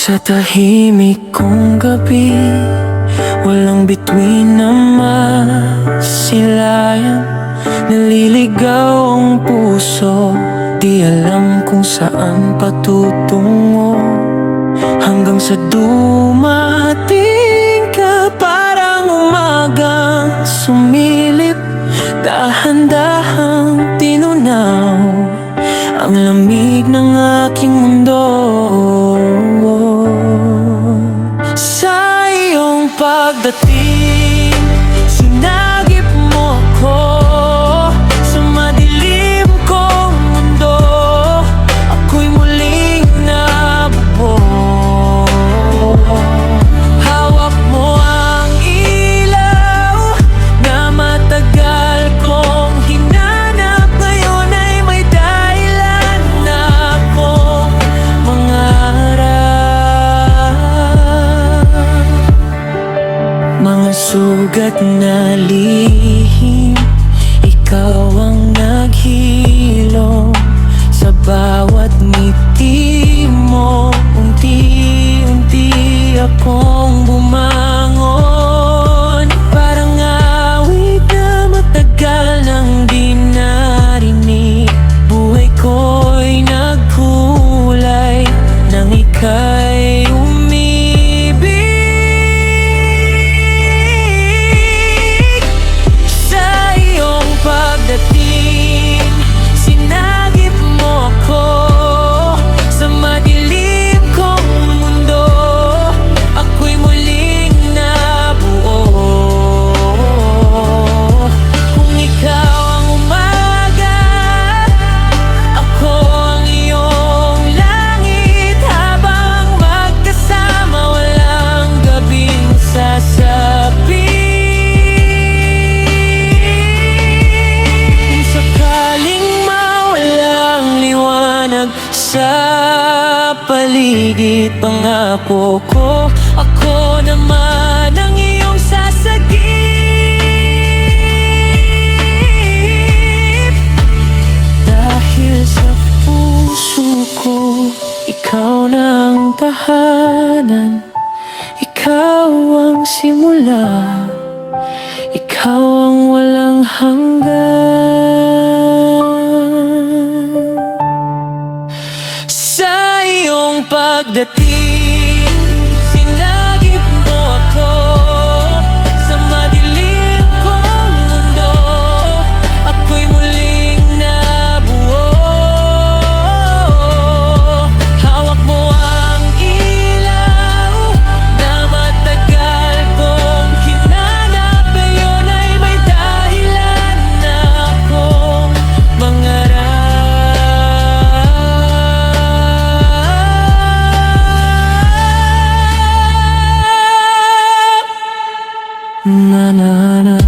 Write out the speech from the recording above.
Sa tahimik kong gabi, walang bituin na masilayan. Naliligaw ang puso, di alam kung saan patutungo. Hanggang sa dumating ka, parang umagang sumilip. Dahan-dahang tinunaw ang lamig ng aking mundo. Sa iyong pagdating, sinagip mo ako sa madilim kong mundo. Ako'y muling nabuo. Hawak mo ang ilaw na matagal kong hinanap. Ngayon ay may dahilan na akong mangarap. Mga sugat na lihim, ikaw ang naghilom. Sa bawat ngiti mo, unti-unti akong bumangon. Parang awit na matagal nang di narinig. Buhay ko'y nagkulay nang ika'y umibig. Sa iyong pagdating, sinagip mo ako sa madilim kong mundo. Ako'y muling nabuo. Kung ikaw ang umaga, ako ang iyong langit. Habang magkasama, walang gabing sasapi. Kung sakaling mawalang liwanag sa paligid, pangako ko, ako naman ang iyong sasagip. Dahil sa puso ko, ikaw na ang tahanan. Ikaw ang simula, ikaw ang walang hanggan. Sa iyong pagdating, sinagip mo ako sa madilim kong mundo. Ako'y muling nabuo. Hawak mo ang ilaw na matagal kong hinanap. Ngayon ay may dahilan na akong mangarap. Na na na.